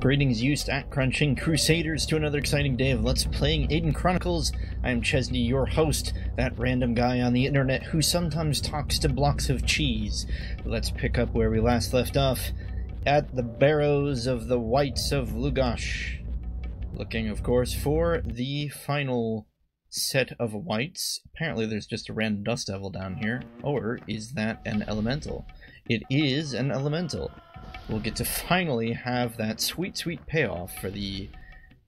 Greetings, you stat-crunching crusaders, to another exciting day of Let's Playing Aidyn Chronicles. I am Chezni, your host, that random guy on the internet who sometimes talks to blocks of cheese. Let's pick up where we last left off, at the barrows of the Whites of Lugash. Looking, of course, for the final set of whites. Apparently there's just a random dust devil down here. Or is that an elemental? It is an elemental. We'll get to finally have that sweet, sweet payoff for the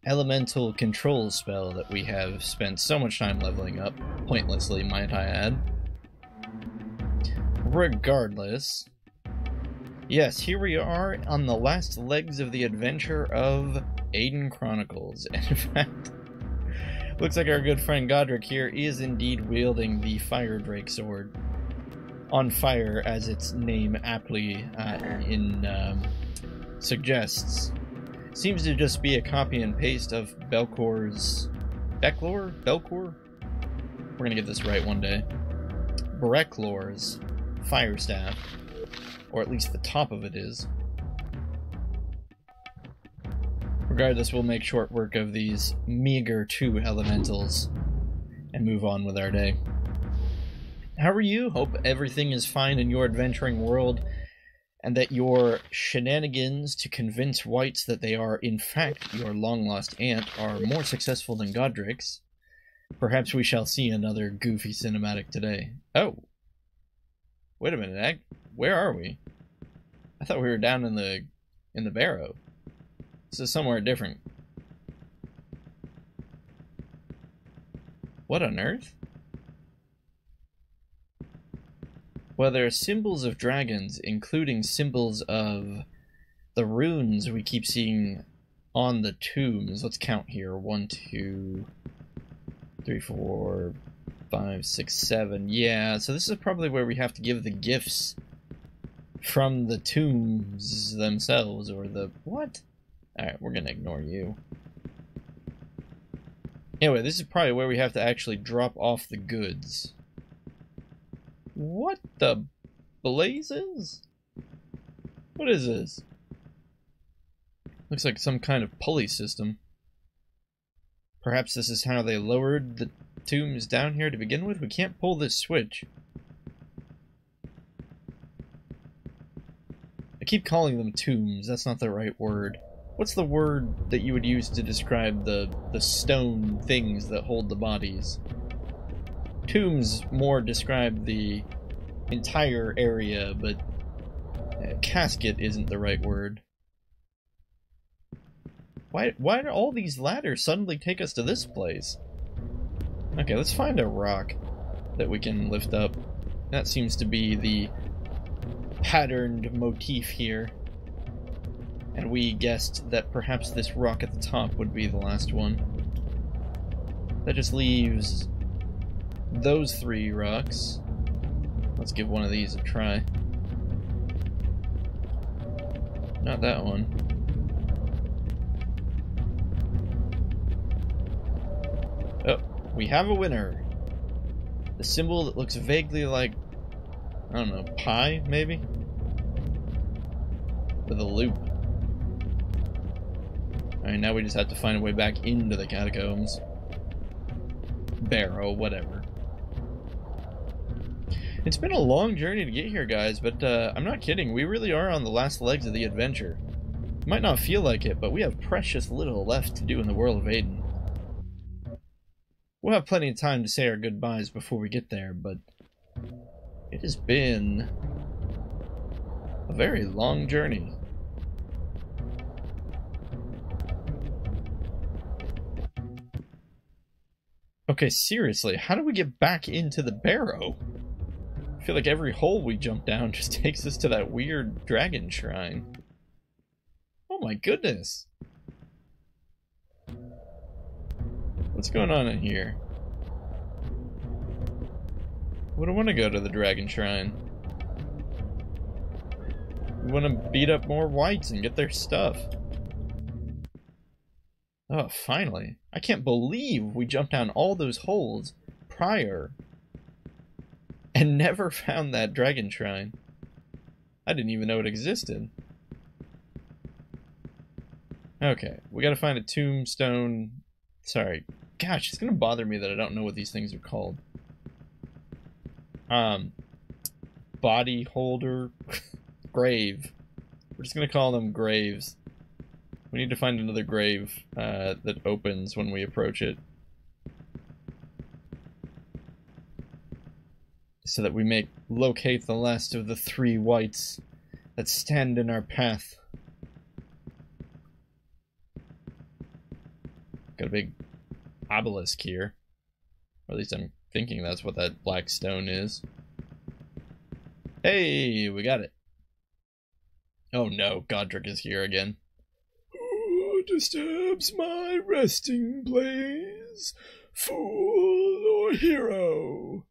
elemental control spell that we have spent so much time leveling up, pointlessly, might I add. Regardless, yes, here we are on the last legs of the adventure of Aidyn Chronicles. And in fact, looks like our good friend Godric here is indeed wielding the Fire Drake sword. On fire, as its name aptly suggests. Seems to just be a copy and paste of Belcor's... Belcor? We're gonna get this right one day. Breclor's fire staff. Or at least the top of it is. Regardless, we'll make short work of these meager 2 elementals and move on with our day. How are you? Hope everything is fine in your adventuring world, and that your shenanigans to convince whites that they are, in fact, your long-lost aunt are more successful than Godric's. Perhaps we shall see another goofy cinematic today. Oh! Wait a minute, where are we? I thought we were down in the barrow. This is somewhere different. What on earth? Well, there are symbols of dragons, including symbols of the runes we keep seeing on the tombs. Let's count here. 1, 2, 3, 4, 5, 6, 7. Yeah, so this is probably where we have to give the gifts from the tombs themselves, or the... what? Alright, we're gonna ignore you. Anyway, this is probably where we have to actually drop off the goods. What the blazes? What is this? Looks like some kind of pulley system. Perhaps this is how they lowered the tombs down here to begin with? We can't pull this switch. I keep calling them tombs, that's not the right word. What's the word that you would use to describe the stone things that hold the bodies? Tombs more describe the entire area, but casket isn't the right word. Why do all these ladders suddenly take us to this place? Okay, let's find a rock that we can lift up. That seems to be the patterned motif here. And we guessed that perhaps this rock at the top would be the last one. That just leaves those 3 rocks. Let's give one of these a try. Not that one. Oh, we have a winner. The symbol that looks vaguely like, I don't know, pie, maybe? With a loop. Alright, now we just have to find a way back into the catacombs. Barrow, whatever. It's been a long journey to get here, guys, but I'm not kidding. We really are on the last legs of the adventure. It might not feel like it, but we have precious little left to do in the world of Aidyn. We'll have plenty of time to say our goodbyes before we get there, but it has been a very long journey. Okay, seriously, how do we get back into the barrow? I feel like every hole we jump down just takes us to that weird dragon shrine. Oh my goodness! What's going on in here? We don't want to go to the dragon shrine. We want to beat up more whites and get their stuff. Oh, finally. I can't believe we jumped down all those holes prior and never found that dragon shrine. I didn't even know it existed. Okay, we gotta find a tombstone. Sorry. Gosh, it's gonna bother me that I don't know what these things are called. Body holder. Grave. We're just gonna call them graves. We need to find another grave that opens when we approach it. So that we may locate the last of the 3 whites that stand in our path. Got a big obelisk here. Or at least I'm thinking that's what that black stone is. Hey, we got it. Oh no, Godric is here again. Who disturbs my resting place? Fool or hero?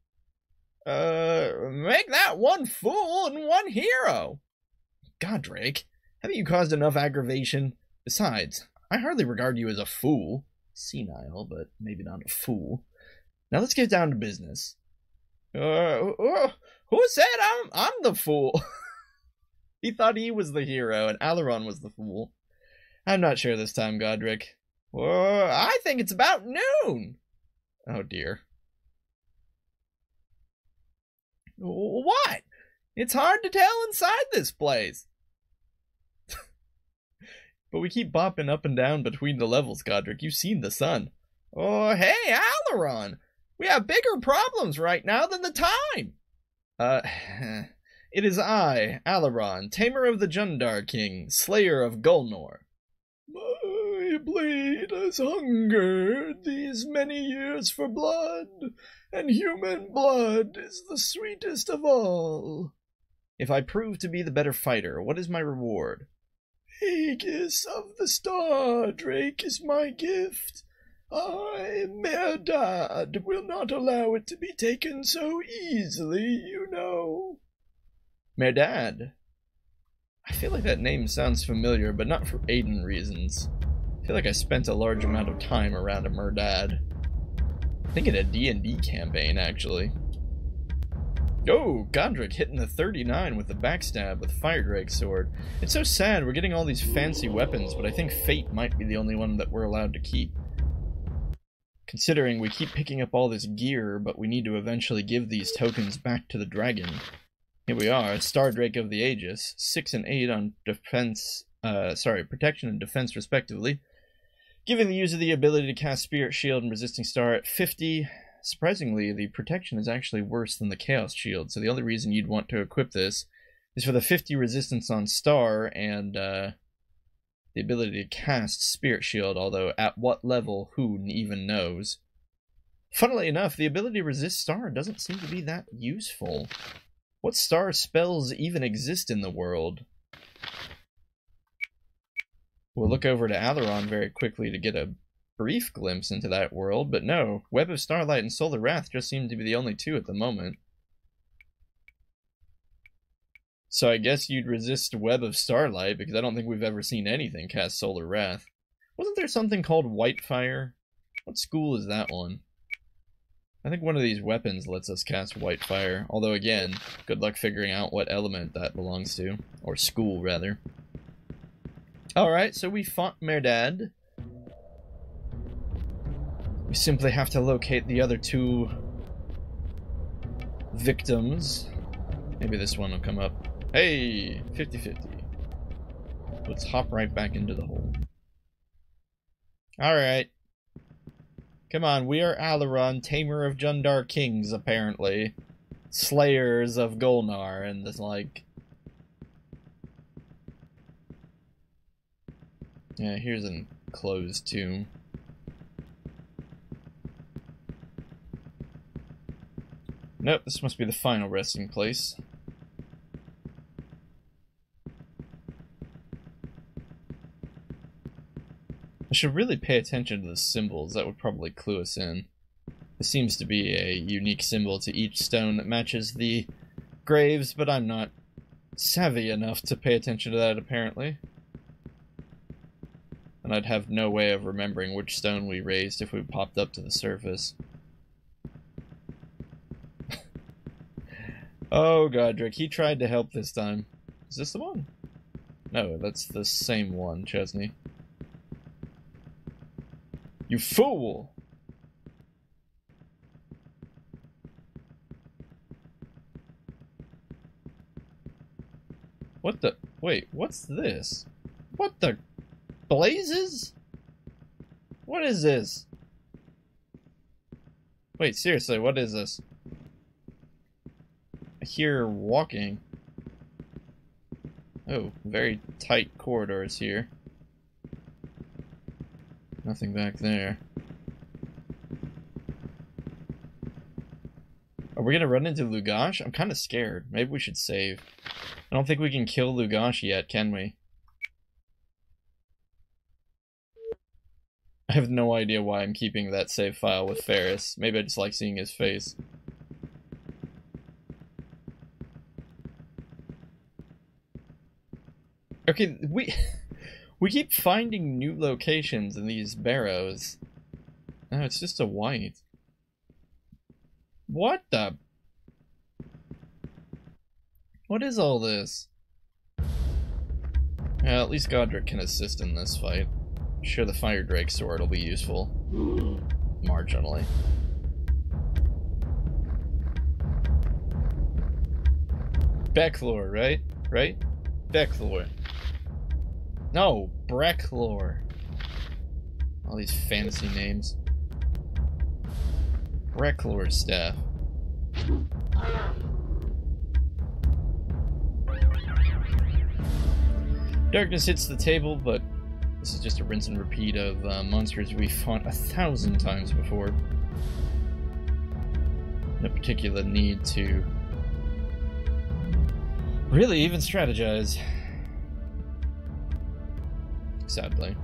Make that one fool and one hero. Godric, haven't you caused enough aggravation? Besides, I hardly regard you as a fool. Senile, but maybe not a fool. Now let's get down to business. Who said I'm the fool? He thought he was the hero and Alaron was the fool. I'm not sure this time, Godric. I think it's about noon. Oh dear. What? It's hard to tell inside this place. But we keep bopping up and down between the levels, Godric. You've seen the sun. Oh, hey, Alaron! We have bigger problems right now than the time! It is I, Alaron, tamer of the Jundar King, slayer of Gulnor. My blade has hungered these many years for blood, and human blood is the sweetest of all. If I prove to be the better fighter, what is my reward? Aegis of the Star Drake is my gift. I, Merdad, will not allow it to be taken so easily, you know. Merdad? I feel like that name sounds familiar, but not for Aidyn reasons. I feel like I spent a large amount of time around a Merdad. I think in a D&D campaign, actually. Oh, Godric hitting the 39 with the backstab with Fire Drake sword. It's so sad we're getting all these fancy weapons, but I think Fate might be the only one that we're allowed to keep. Considering we keep picking up all this gear, but we need to eventually give these tokens back to the dragon. Here we are, Star Drake of the Aegis, 6 and 8 on defense, protection and defense respectively. Giving the user the ability to cast Spirit Shield and Resisting Star at 50. Surprisingly, the protection is actually worse than the Chaos Shield, so the only reason you'd want to equip this is for the 50 resistance on Star and the ability to cast Spirit Shield, although at what level, who even knows. Funnily enough, the ability to resist Star doesn't seem to be that useful. What Star spells even exist in the world? We'll look over to Alaron very quickly to get a brief glimpse into that world, but no, Web of Starlight and Solar Wrath just seem to be the only two at the moment. So I guess you'd resist Web of Starlight, because I don't think we've ever seen anything cast Solar Wrath. Wasn't there something called Whitefire? What school is that one? I think one of these weapons lets us cast Whitefire, although again, good luck figuring out what element that belongs to. Or school, rather. Alright, so we fought Merdad. We simply have to locate the other 2 victims. Maybe this one will come up. Hey! 50-50. Let's hop right back into the hole. Alright. Come on, we are Alaron, tamer of Jundar Kings, apparently. Slayers of Gulnar and the like. Yeah, here's an enclosed tomb. Nope, this must be the final resting place. I should really pay attention to the symbols, that would probably clue us in. This seems to be a unique symbol to each stone that matches the graves, but I'm not savvy enough to pay attention to that, apparently. And I'd have no way of remembering which stone we raised if we popped up to the surface. Oh, Godric, he tried to help this time. Is this the one? No, that's the same one, Chezni. You fool! What the? Wait, what's this? What the blazes? What is this? Wait, seriously, what is this? I hear walking. Oh, very tight corridors here. Nothing back there. Are we gonna run into Lugash? I'm kind of scared. Maybe we should save. I don't think we can kill Lugash yet, can we? I have no idea why I'm keeping that save file with Ferris. Maybe I just like seeing his face. Okay, we keep finding new locations in these barrows. No, it's just a white. What the? What is all this? Yeah, at least Godric can assist in this fight. I'm sure the Fire Drake sword will be useful. Marginally. Becklor, right? Right? Becklor. No, Brecklor. All these fantasy names. Brecklor's staff. Darkness hits the table, but this is just a rinse and repeat of monsters we've fought 1,000 times before. No particular need to really even strategize. Sadly.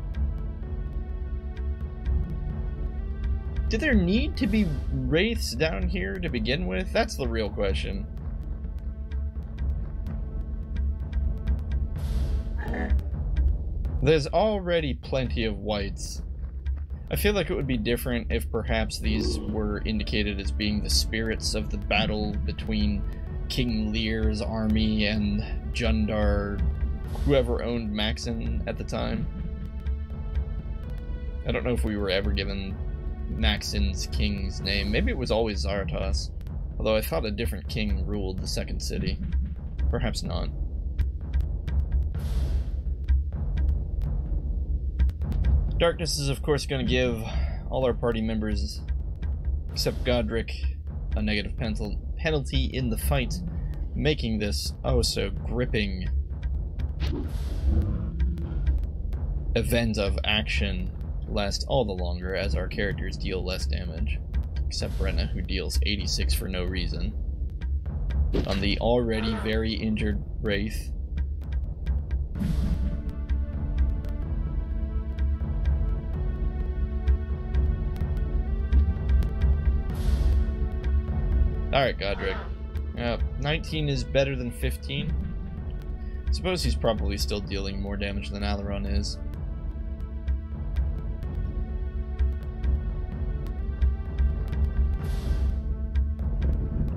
Did there need to be wraiths down here to begin with? That's the real question. There's already plenty of whites. I feel like it would be different if perhaps these were indicated as being the spirits of the battle between King Lear's army and Jundar, whoever owned Maxon at the time. I don't know if we were ever given Maxon's king's name. Maybe it was always Zartos. Although I thought a different king ruled the second city. Perhaps not. Darkness is of course going to give all our party members, except Godric, a negative penalty in the fight, making this oh so gripping event of action last all the longer as our characters deal less damage. Except Brenna, who deals 86 for no reason. On the already very injured Wraith. Alright, Godric. 19 is better than 15. I suppose he's probably still dealing more damage than Alaron is.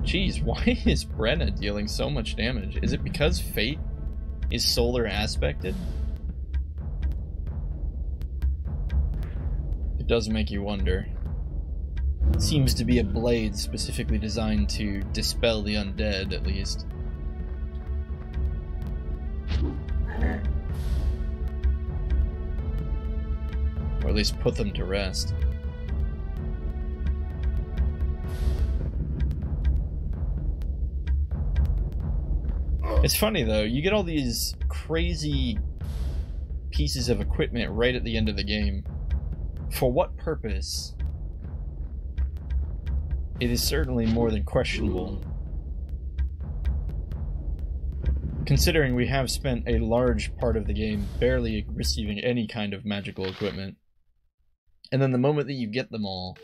Jeez, why is Brenna dealing so much damage? Is it because Fate is solar aspected? It does make you wonder. It seems to be a blade specifically designed to dispel the undead, at least. Or at least put them to rest. It's funny though, you get all these crazy pieces of equipment right at the end of the game. For what purpose? It is certainly more than questionable. Considering we have spent a large part of the game barely receiving any kind of magical equipment. And then the moment that you get them all,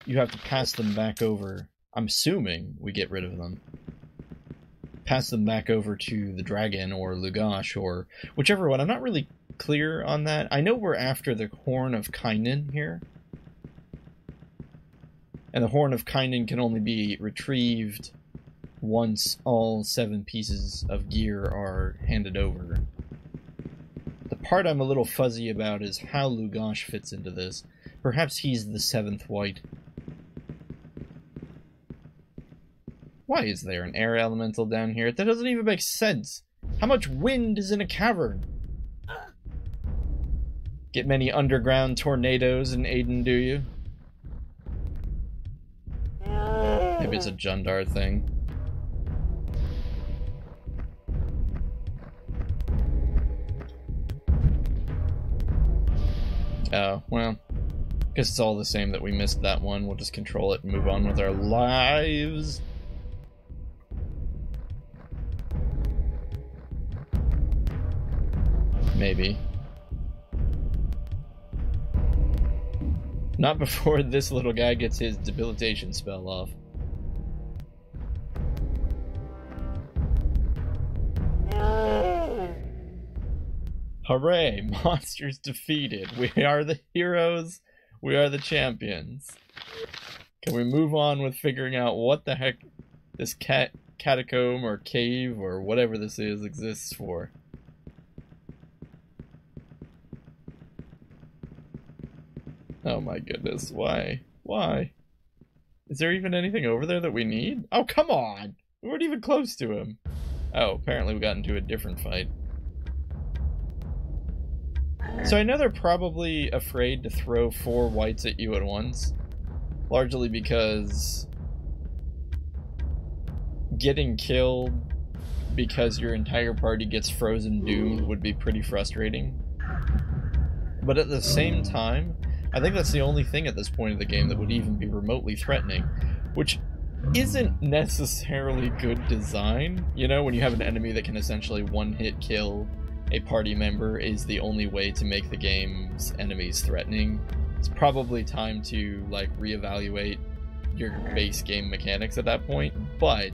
you have to pass them back over. I'm assuming we get rid of them. Pass them back over to the dragon or Lugash or whichever one. I'm not really clear on that. I know we're after the Horn of Kynan here. And the Horn of Kynan can only be retrieved once all 7 pieces of gear are handed over. The part I'm a little fuzzy about is how Lugash fits into this. Perhaps he's the 7th white. Why is there an air elemental down here? That doesn't even make sense. How much wind is in a cavern? Get many underground tornadoes in Aidyn, do you? Maybe it's a Jundar thing. Oh, well. Guess it's all the same that we missed that one. We'll just control it and move on with our lives. Maybe. Not before this little guy gets his debilitation spell off. Hooray! Monsters defeated. We are the heroes. We are the champions. Can we move on with figuring out what the heck this catacomb or cave or whatever this is exists for? Oh my goodness, why? Why? Is there even anything over there that we need? Oh, come on! We weren't even close to him. Oh, apparently we got into a different fight. So I know they're probably afraid to throw 4 whites at you at once. Largely because getting killed because your entire party gets frozen doomed would be pretty frustrating. But at the same time, I think that's the only thing at this point of the game that would even be remotely threatening, which isn't necessarily good design. You know, when you have an enemy that can essentially one-hit kill a party member is the only way to make the game's enemies threatening. It's probably time to, like, reevaluate your base game mechanics at that point, but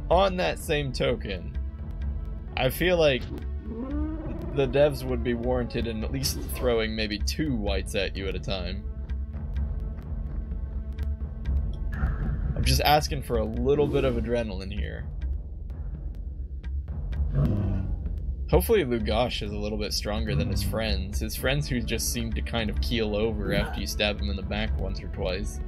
on that same token, I feel like the devs would be warranted in at least throwing maybe 2 whites at you at a time. I'm just asking for a little bit of adrenaline here. Hopefully Lugosh is a little bit stronger than his friends. His friends who just seem to kind of keel over after you stab them in the back once or twice.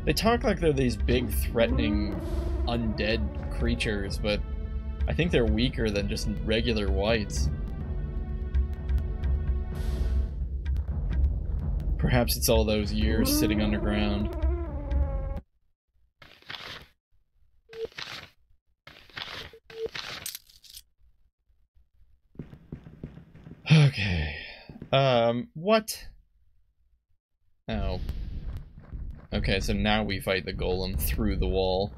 They talk like they're these big, threatening, undead creatures, but I think they're weaker than just regular whites. Perhaps it's all those years sitting underground. Okay. What? Oh. Okay, so now we fight the golem through the wall.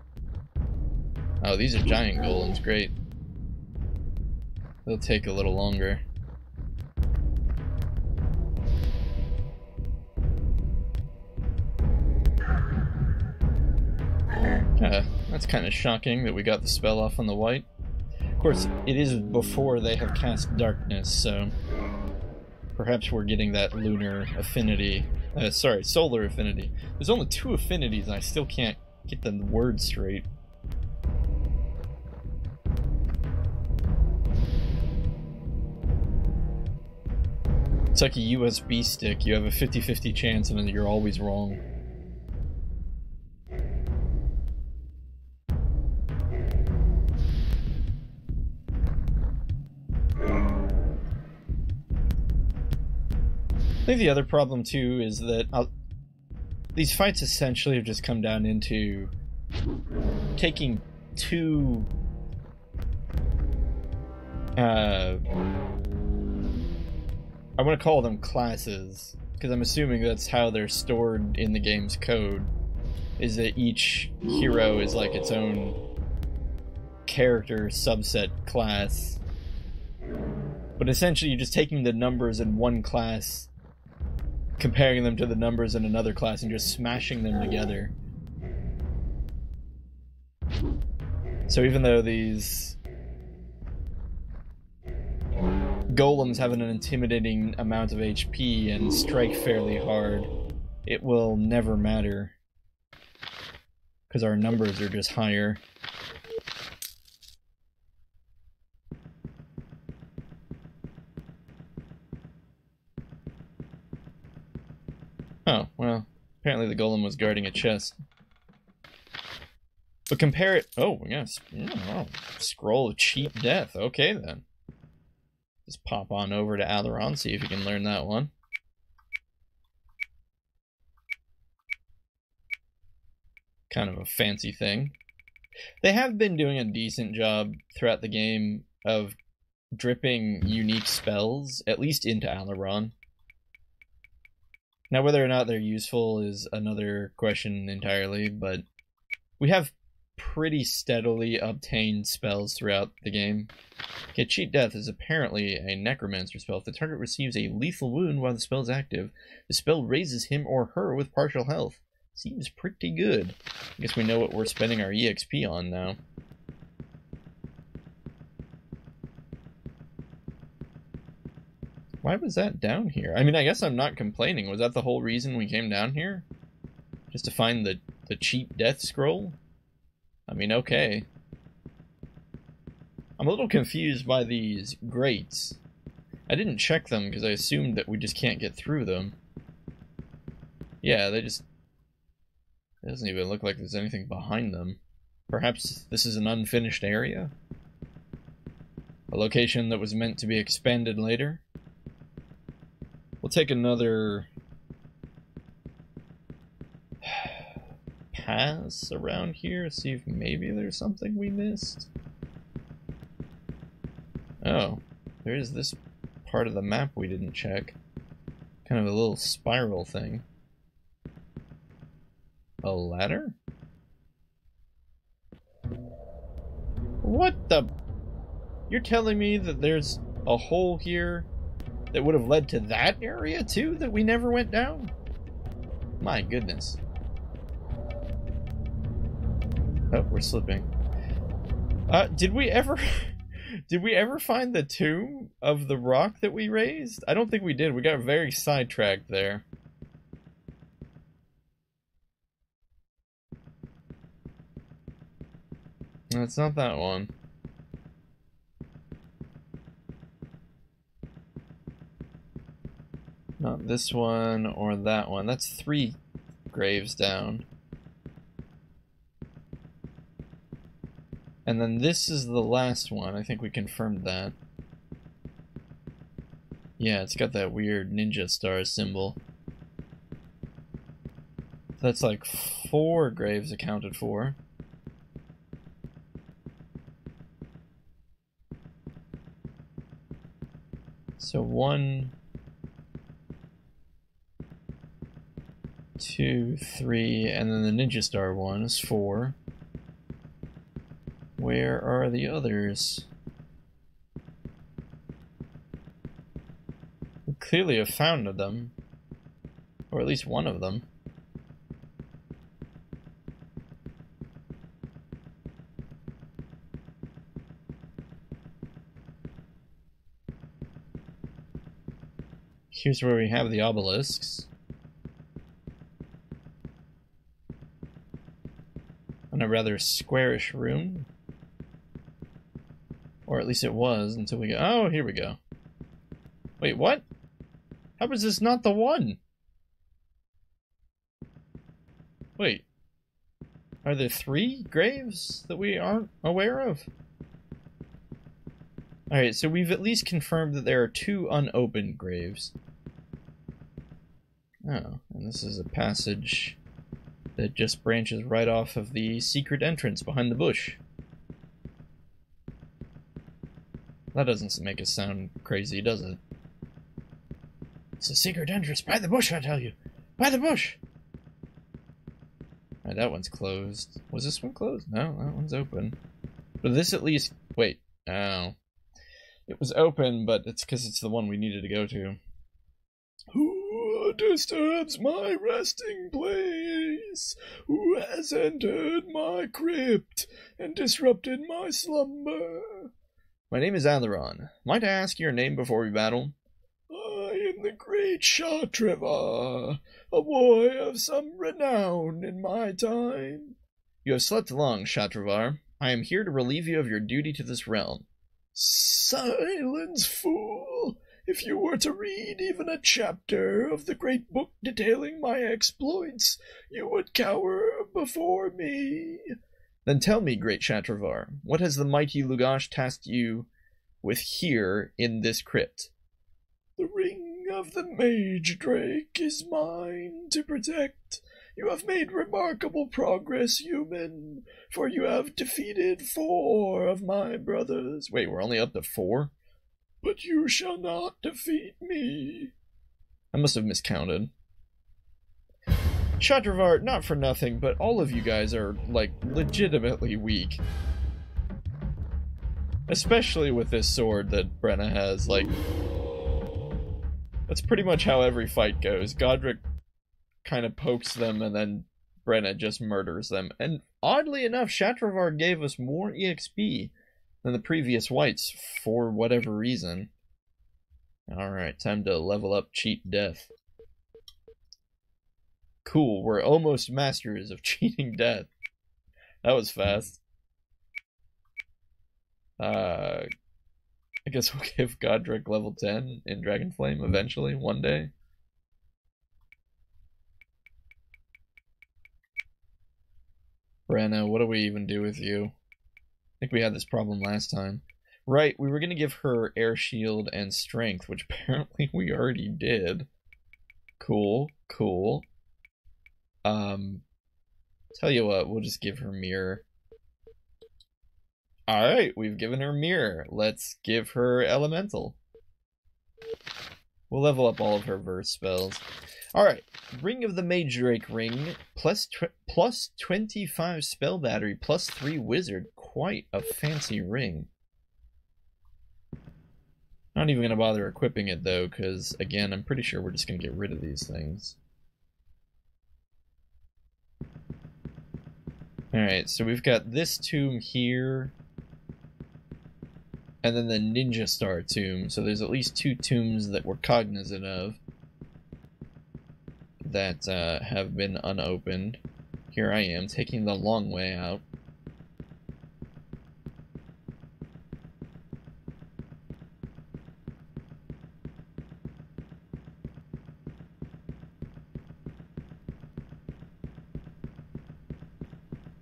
Oh, these are giant golems, great. They'll take a little longer. That's kind of shocking that we got the spell off on the white. Of course, it is before they have cast darkness, so perhaps we're getting that lunar affinity. Sorry, solar affinity. There's only 2 affinities and I still can't get the word straight. It's like a USB stick. You have a 50-50 chance and you're always wrong. I think the other problem too is that these fights essentially have just come down into taking 2 I want to call them classes, because I'm assuming that's how they're stored in the game's code, is that each hero is like its own character subset class. But essentially you're just taking the numbers in one class, comparing them to the numbers in another class, and just smashing them together. So even though these golems have an intimidating amount of HP and strike fairly hard, it will never matter, because our numbers are just higher. Oh, well, apparently the golem was guarding a chest. But compare it... Oh, yes. Oh, scroll of cheap death. Okay, then. Just pop on over to Alaron, see if you can learn that one. Kind of a fancy thing. They have been doing a decent job throughout the game of dripping unique spells, at least into Alaron. Now, whether or not they're useful is another question entirely, but we have pretty steadily obtained spells throughout the game. Okay, Cheat Death is apparently a necromancer spell. If the target receives a lethal wound while the spell is active, the spell raises him or her with partial health. Seems pretty good. I guess we know what we're spending our EXP on now. Why was that down here? I mean, I guess I'm not complaining. Was that the whole reason we came down here? Just to find the cheap death scroll? I mean, okay. I'm a little confused by these grates. I didn't check them because I assumed that we just can't get through them. Yeah, they just... It doesn't even look like there's anything behind them. Perhaps this is an unfinished area? A location that was meant to be expanded later? We'll take another pass around here, see if maybe there's something we missed. Oh, there is this part of the map we didn't check. Kind of a little spiral thing. A ladder? What the? You're telling me that there's a hole here that would have led to that area too that we never went down? My goodness. Oh, we're slipping. Did we ever find the tomb of the rock that we raised? I don't think we did. We got very sidetracked there. No, it's not that one. Not this one or that one. That's 3 graves down. And then this is the last one. I think we confirmed that. Yeah, it's got that weird ninja star symbol. That's like 4 graves accounted for. So 1, 2, 3, and then the ninja star one is 4. Where are the others? We clearly have found them. Or at least one of them. Here's where we have the obelisks. In a rather squarish room. Or at least it was until we go. Oh, here we go. Wait, what? How is this not the one? Wait. Are there 3 graves that we aren't aware of? Alright, so we've at least confirmed that there are 2 unopened graves. Oh, and this is a passage that just branches right off of the secret entrance behind the bush. That doesn't make us sound crazy, does it? It's a secret entrance by the bush, I tell you! By the bush! Alright, that one's closed. Was this one closed? No, that one's open. But this at least... Wait. Oh. It was open, but it's because it's the one we needed to go to. Who disturbs my resting place? Who has entered my crypt and disrupted my slumber? My name is Alaron. Might I ask your name before we battle? I am the great Shatrivar, a boy of some renown in my time. You have slept long, Shatrivar. I am here to relieve you of your duty to this realm. Silence, fool! If you were to read even a chapter of the great book detailing my exploits, you would cower before me. Then tell me, great Shatravar, what has the mighty Lugash tasked you with here in this crypt? The ring of the Mage Drake is mine to protect. You have made remarkable progress, human, for you have defeated 4 of my brothers. Wait, we're only up to 4? But you shall not defeat me. I must have miscounted. Shatravar, not for nothing, but all of you guys are, like, legitimately weak. Especially with this sword that Brenna has, like... That's pretty much how every fight goes. Godric kind of pokes them, and then Brenna just murders them. And oddly enough, Shatravar gave us more EXP than the previous whites, for whatever reason. Alright, time to level up Cheat Death. Cool, we're almost masters of cheating death. That was fast. I guess we'll give Godric level 10 in Dragonflame eventually, one day. Brenna, what do we even do with you? I think we had this problem last time. Right, we were going to give her Air Shield and Strength, which apparently we already did. Cool, cool. Tell you what, we'll just give her Mirror. Alright, we've given her Mirror. Let's give her Elemental. We'll level up all of her verse spells. Alright, Ring of the Mage Drake ring, plus 25 spell battery, plus 3 wizard. Quite a fancy ring. Not even going to bother equipping it though, because again, I'm pretty sure we're just going to get rid of these things. Alright, so we've got this tomb here, and then the Ninja Star tomb. So there's at least 2 tombs that we're cognizant of that have been unopened. Here I am, taking the long way out.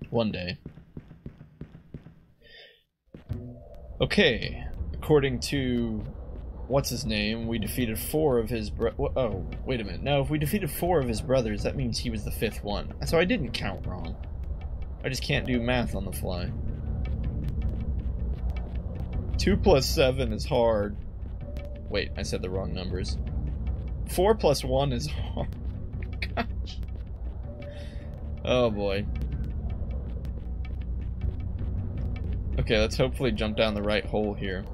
One day. Okay, according to what's his name, we defeated 4 of his oh, wait a minute. No, if we defeated 4 of his brothers, that means he was the 5th one. So I didn't count wrong. I just can't do math on the fly. 2 plus 7 is hard. Wait, I said the wrong numbers. 4 plus 1 is hard. Gosh. Oh boy. Okay, let's hopefully jump down the right hole here.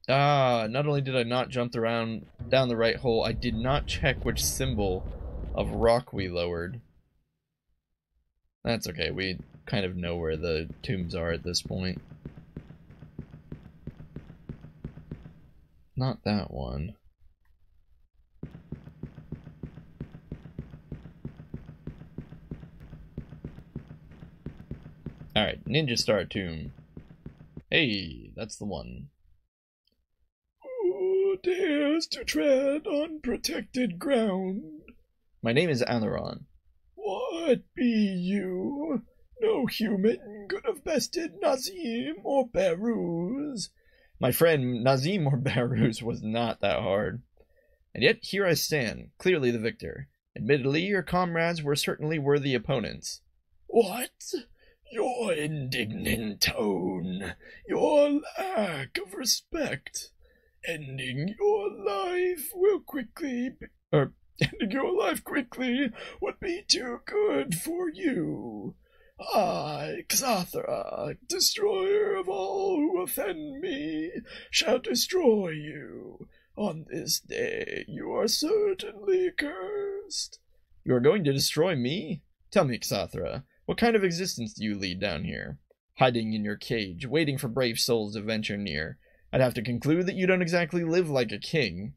Ah, not only did I not jump down the right hole, I did not check which symbol of rock we lowered. That's okay, we kind of know where the tombs are at this point. Not that one. Alright, Ninja Star Tomb. Hey, that's the one. Who dares to tread on protected ground? My name is Alaron. What be you? No human could have bested Nazim or Beruz. My friend, Nazim or Beruz was not that hard. And yet here I stand, clearly the victor. Admittedly, your comrades were certainly worthy opponents. What? Your indignant tone, your lack of respect. Ending your life quickly would be too good for you. I, Xathra, destroyer of all who offend me, shall destroy you. On this day you are certainly cursed. You are going to destroy me? Tell me, Xathra, what kind of existence do you lead down here? Hiding in your cage, waiting for brave souls to venture near. I'd have to conclude that you don't exactly live like a king.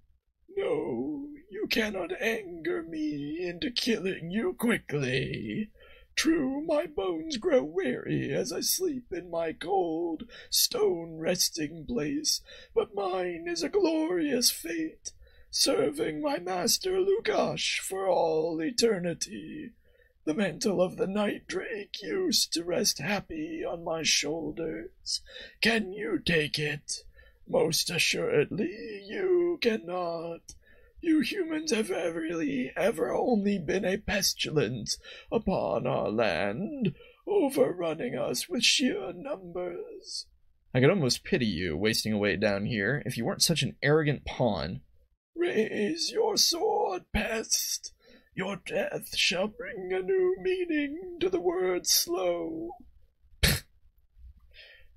No, you cannot anger me into killing you quickly. True, my bones grow weary as I sleep in my cold stone resting place, but mine is a glorious fate, serving my master Lugash for all eternity. The mantle of the night drake used to rest happy on my shoulders. Can you take it? Most assuredly you cannot. You humans have really ever only been a pestilence upon our land, overrunning us with sheer numbers. I could almost pity you, wasting away down here, if you weren't such an arrogant pawn. Raise your sword, pest. Your death shall bring a new meaning to the word slow.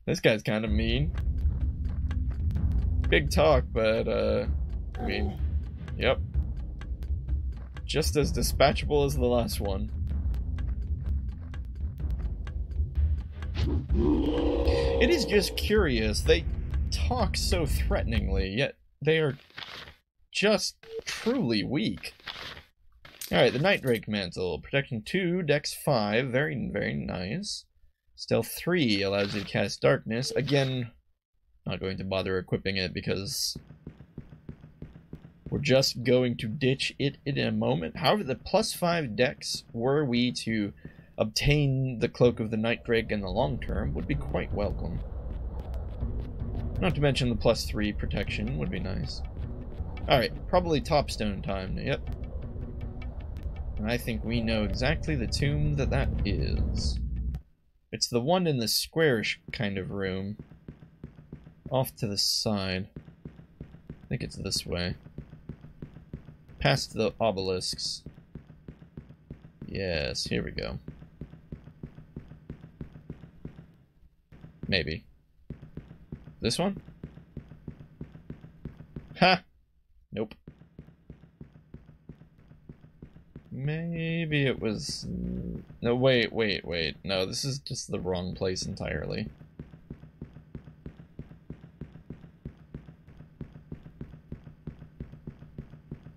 This guy's kind of mean. Big talk, but, I mean, yep. Just as dispatchable as the last one. It is just curious. They talk so threateningly, yet they are just truly weak. Alright, the Night Drake Mantle. Protection 2, Dex 5. Very, very nice. Stealth 3 allows you to cast Darkness. Again, not going to bother equipping it because we're just going to ditch it in a moment. However, the plus 5 Dex, were we to obtain the Cloak of the Night Drake in the long term, would be quite welcome. Not to mention the plus 3 protection would be nice. Alright, probably Topstone time. Yep. And I think we know exactly the tomb that is. It's the one in the squarish kind of room. Off to the side. I think it's this way. Past the obelisks. Yes, here we go. Maybe. This one? Ha! Nope. Maybe it was... No, wait. No, this is just the wrong place entirely.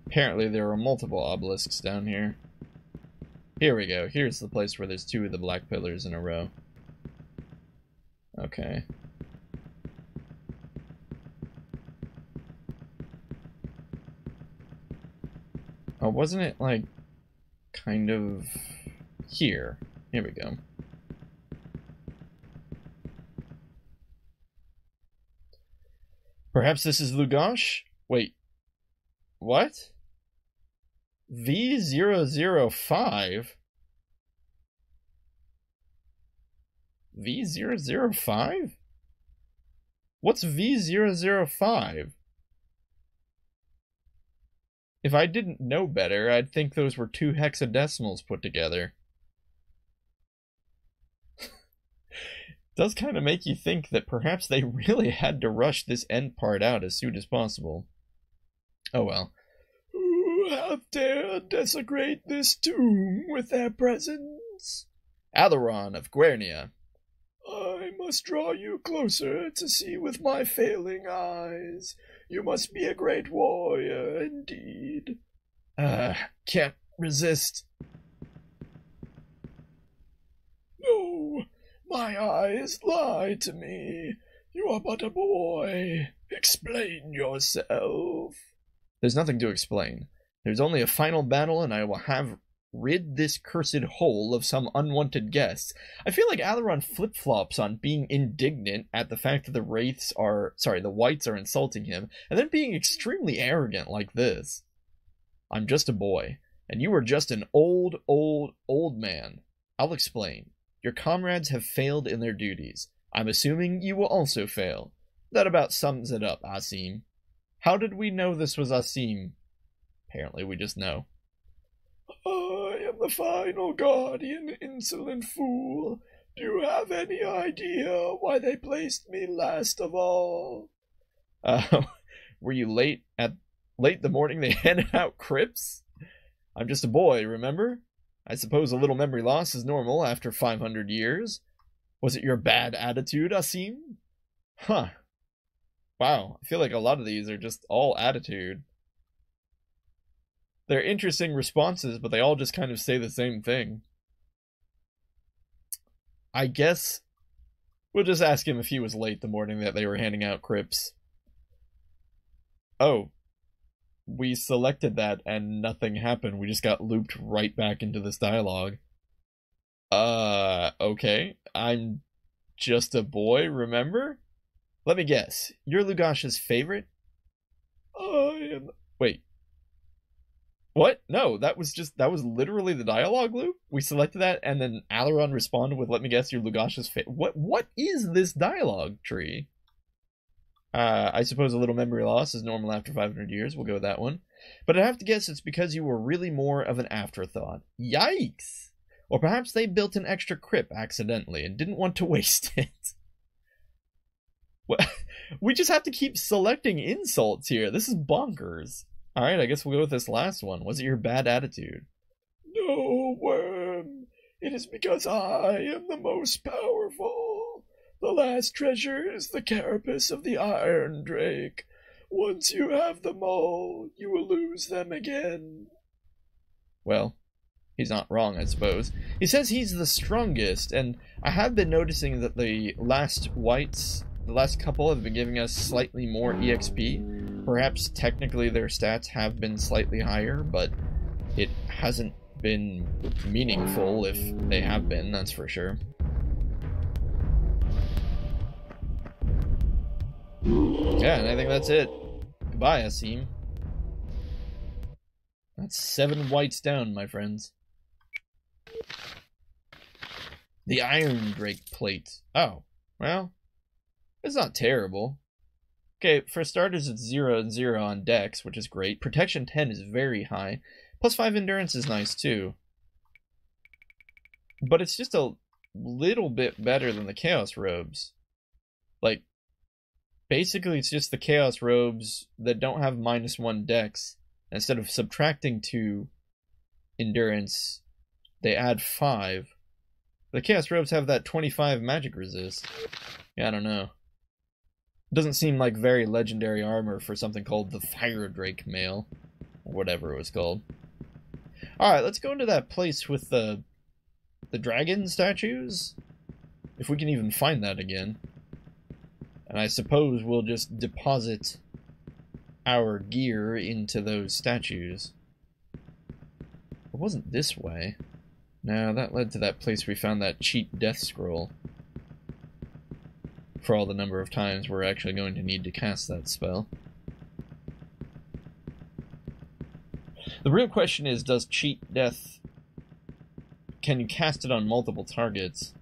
Apparently there are multiple obelisks down here. Here we go. Here's the place where there's 2 of the black pillars in a row. Okay. Oh, wasn't it, like, kind of here? Here we go. Perhaps this is Lugash? Wait. What? V005? V005? What's V005? If I didn't know better, I'd think those were 2 hexadecimals put together. Does kind of make you think that perhaps they really had to rush this end part out as soon as possible. Oh well. Who have dared desecrate this tomb with their presence? Alaron of Guernia. I must draw you closer to see with my failing eyes. You must be a great warrior, indeed. Can't resist. No, my eyes lie to me. You are but a boy. Explain yourself. There's nothing to explain. There's only a final battle, and I will have rid this cursed hole of some unwanted guests. I feel like Alaron flip-flops on being indignant at the fact that the the whites are insulting him, and then being extremely arrogant like this. I'm just a boy, and you are just an old man. I'll explain. Your comrades have failed in their duties. I'm assuming you will also fail. That about sums it up, Asim. How did we know this was Asim? Apparently we just know. I am the final guardian, insolent fool. Do you have any idea why they placed me last of all? Were you late the morning they handed out crypts? I'm just a boy, remember? I suppose a little memory loss is normal after 500 years. Was it your bad attitude, Asim? Huh. Wow, I feel like a lot of these are just all attitude. They're interesting responses, but they all just kind of say the same thing. I guess we'll just ask him if he was late the morning that they were handing out crypts. Oh, we selected that and nothing happened. We just got looped right back into this dialogue. Okay. I'm just a boy, remember? Let me guess. You're Lugash's favorite? I am... Wait. What? No, that was literally the dialogue loop? We selected that and then Alaron responded with, let me guess, you're Lugash's favorite. What is this dialogue tree? I suppose a little memory loss is normal after 500 years. We'll go with that one. But I have to guess it's because you were really more of an afterthought. Yikes! Or perhaps they built an extra crypt accidentally and didn't want to waste it. What? We just have to keep selecting insults here. This is bonkers. Alright, I guess we'll go with this last one. Was it your bad attitude? No, worm. It is because I am the most powerful. The last treasure is the carapace of the Iron Drake. Once you have them all, you will lose them again. Well, he's not wrong, I suppose. He says he's the strongest, and I have been noticing that the last couple have been giving us slightly more EXP. Perhaps technically their stats have been slightly higher, but it hasn't been meaningful if they have been, that's for sure. Yeah, and I think that's it. Goodbye, Asim. That's 7 whites down, my friends. The Iron Drake plate. Oh, well, it's not terrible. Okay, for starters, it's 0 and 0 on Dex, which is great. Protection 10 is very high. Plus 5 endurance is nice, too. But it's just a little bit better than the Chaos Robes. Like, basically, it's just the Chaos Robes that don't have -1 Dex. Instead of subtracting 2 endurance, they add 5. The Chaos Robes have that 25 magic resist. Yeah, I don't know. It doesn't seem like very legendary armor for something called the Fire Drake mail. Or whatever it was called. Alright, let's go into that place with the dragon statues. If we can even find that again. And I suppose we'll just deposit our gear into those statues. It wasn't this way. No, that led to that place we found that cheat death scroll. For all the number of times we're actually going to need to cast that spell. The real question is, does cheat death... Can you cast it on multiple targets?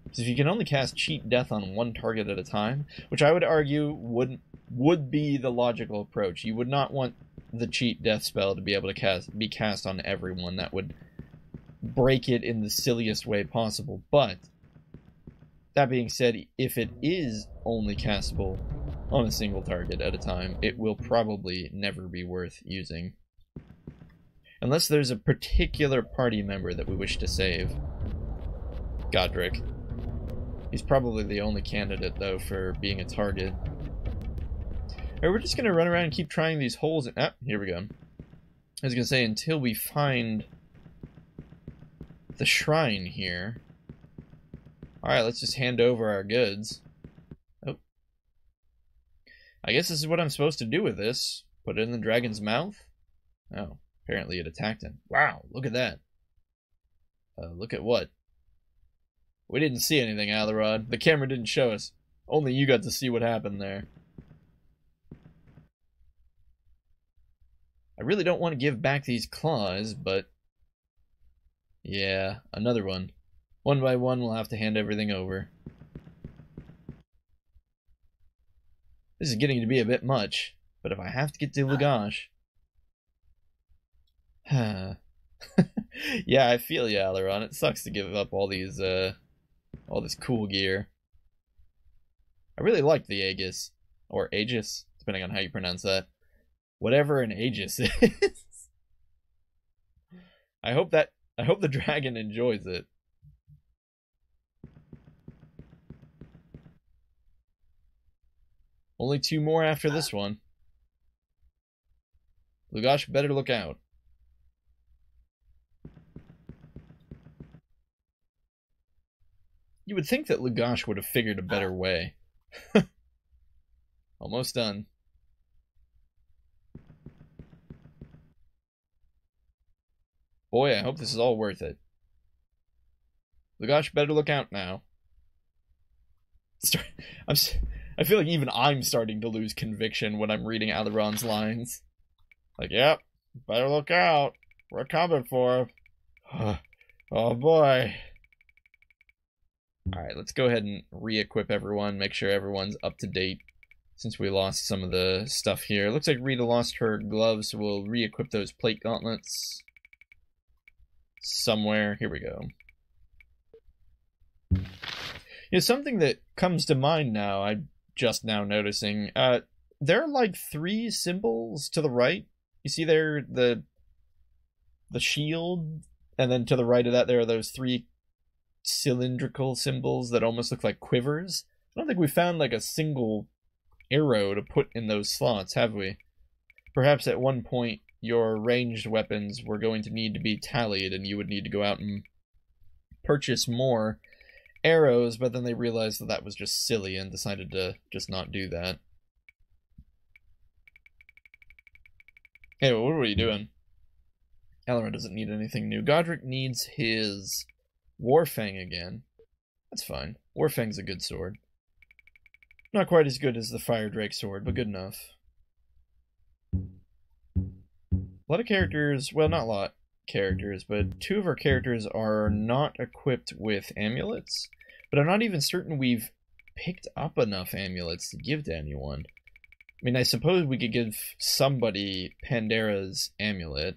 Because if you can only cast cheat death on one target at a time, which I would argue would be the logical approach. You would not want the cheat death spell to be able to be cast on everyone. That would break it in the silliest way possible. But that being said, if it is only castable on a single target at a time, it will probably never be worth using. Unless there's a particular party member that we wish to save. Godric. He's probably the only candidate, though, for being a target. Alright, we're just gonna run around and keep trying these holes. Ah, here we go. I was gonna say, until we find the shrine here. Alright, let's just hand over our goods. Oh. I guess this is what I'm supposed to do with this. Put it in the dragon's mouth? Oh, apparently it attacked him. Wow, look at that. Look at what? We didn't see anything, Alaron. The camera didn't show us. Only you got to see what happened there. I really don't want to give back these claws, but... yeah, another one. One by one, we'll have to hand everything over. This is getting to be a bit much, but if I have to get to Lugash... yeah, I feel ya, Alaron. It sucks to give up all these, all this cool gear. I really like the Aegis. Or Aegis, depending on how you pronounce that. Whatever an Aegis is. I hope the dragon enjoys it. Only 2 more after this one. Lugash better look out. You would think that Lugosh would have figured a better way. Almost done. Boy, I hope this is all worth it. Lugosh better look out now. I feel like even I'm starting to lose conviction when I'm reading Alaron's lines. Like, yep, better look out. We're coming for him. Oh boy. Alright, let's go ahead and re-equip everyone, make sure everyone's up to date since we lost some of the stuff here. Looks like Rita lost her gloves, so we'll re-equip those plate gauntlets somewhere. Here we go. You know, something that comes to mind now, I'm just now noticing, there are like 3 symbols to the right. You see there the shield, and then to the right of that there are those 3 cylindrical symbols that almost look like quivers. I don't think we found like a single arrow to put in those slots, have we? Perhaps at one point your ranged weapons were going to need to be tallied and you would need to go out and purchase more arrows, but then they realized that that was just silly and decided to just not do that. Hey, what are you doing? Alaron doesn't need anything new. Godric needs his Warfang again. That's fine. Warfang's a good sword. Not quite as good as the Fire Drake sword, but good enough. A lot of characters, well, not a lot of characters, but 2 of our characters are not equipped with amulets, but I'm not even certain we've picked up enough amulets to give to anyone. I mean, I suppose we could give somebody Pandera's amulet.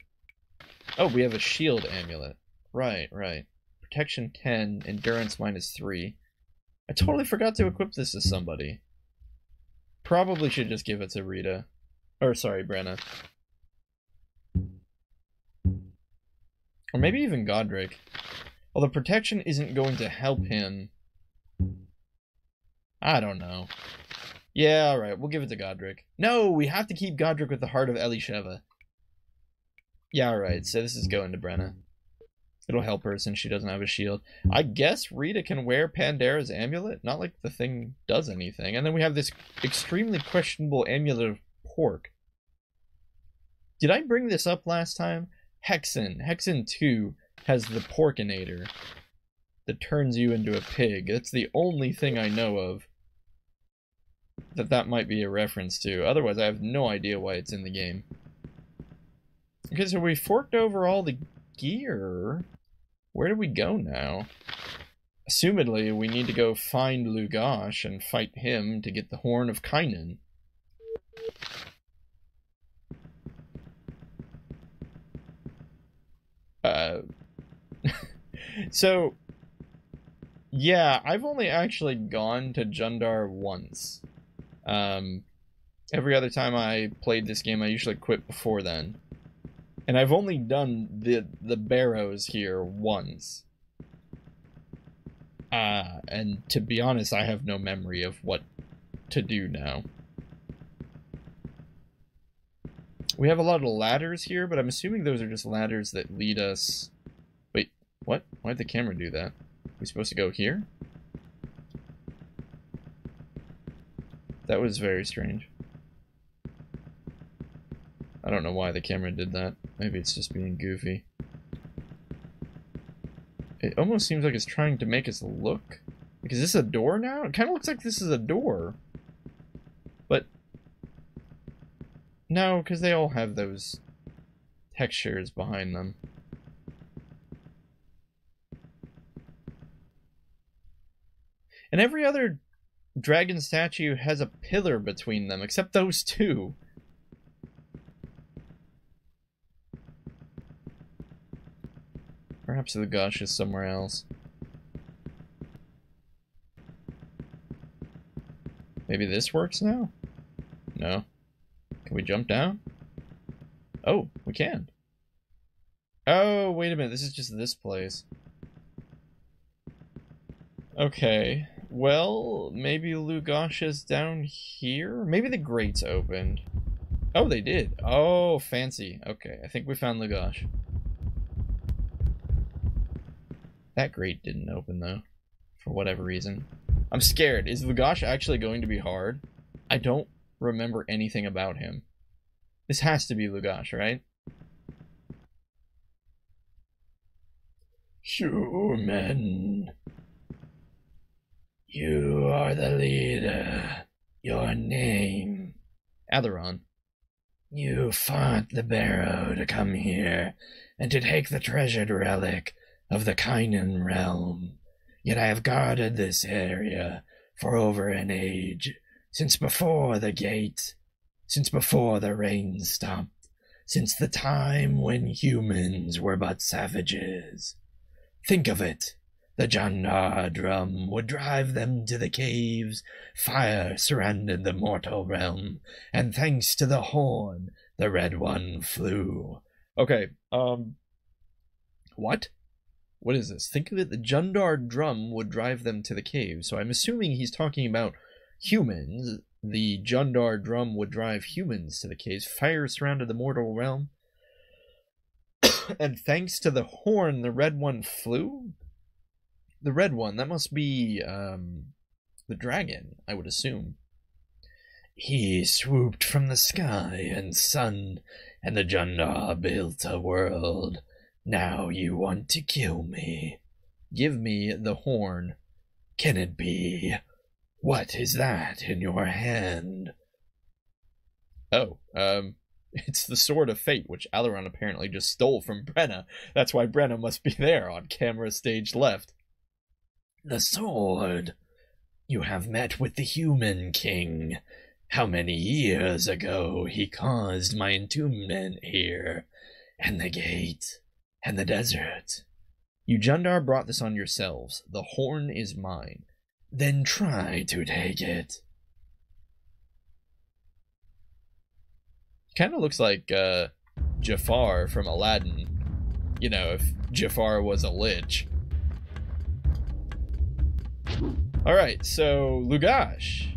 Oh, we have a shield amulet. Right, right. Protection 10, endurance -3. I totally forgot to equip this to somebody. Probably should just give it to Rita. Or, sorry, Brenna. Or maybe even Godric. Although protection isn't going to help him. I don't know. Yeah, alright, we'll give it to Godric. No, we have to keep Godric with the heart of Elisheva. Yeah, alright, so this is going to Brenna. It'll help her since she doesn't have a shield. I guess Rita can wear Pandera's amulet? Not like the thing does anything. And then we have this extremely questionable amulet of pork. Did I bring this up last time? Hexen. Hexen 2 has the Porkinator that turns you into a pig. That's the only thing I know of that might be a reference to. Otherwise, I have no idea why it's in the game. Okay, so we forked over all the gear. Where do we go now? Assumedly, we need to go find Lugosh and fight him to get the Horn of Kynan. So, yeah, I've only actually gone to Jundar once. Every other time I played this game, I usually quit before then. And I've only done the barrows here once. And to be honest, I have no memory of what to do now. We have a lot of ladders here, but I'm assuming those are just ladders that lead us... Wait, what? Why'd the camera do that? Are we supposed to go here? That was very strange. I don't know why the camera did that. Maybe it's just being goofy. It almost seems like it's trying to make us look. Like, is this a door now? It kind of looks like this is a door. But... no, because they all have those textures behind them. And every other dragon statue has a pillar between them, except those 2. Perhaps the Lugosh is somewhere else. Maybe this works now? No. Can we jump down? Oh, we can. Oh, wait a minute. This is just this place. Okay. Well, maybe Lugosh is down here? Maybe the grate's opened. Oh, they did. Oh, fancy. Okay, I think we found Lugosh. That grate didn't open, though. for whatever reason. I'm scared. Is Lugash actually going to be hard? I don't remember anything about him. This has to be Lugash, right? Human. You are the leader. Your name? Alaron. You fought the Barrow to come here and to take the treasured relic of the Kynan realm. Yet I have guarded this area for over an age, since before the gate, since before the rain stopped, since the time when humans were but savages. Think of it. The Jandar drum would drive them to the caves, fire surrounded the mortal realm, and thanks to the horn, the Red One flew. Okay, what? What is this? Think of it, the Jandar drum would drive them to the caves. So I'm assuming he's talking about humans. The Jandar drum would drive humans to the caves. Fire surrounded the mortal realm. And thanks to the horn, the Red One flew? The Red One, that must be, the dragon, I would assume. He swooped from the sky and sun, and the Jandar built a world. Now you want to kill me. Give me the horn. Can it be? What is that in your hand? Oh, it's the Sword of Fate, which Alaron apparently just stole from Brenna. That's why Brenna must be there on camera stage left. The sword. You have met with the human king. How many years ago he caused my entombment here, and the gate, and the desert. You Jandar brought this on yourselves. The horn is mine. Then try to take it. Kind of looks like Jafar from Aladdin. You know, if Jafar was a lich. Alright, so Lugash.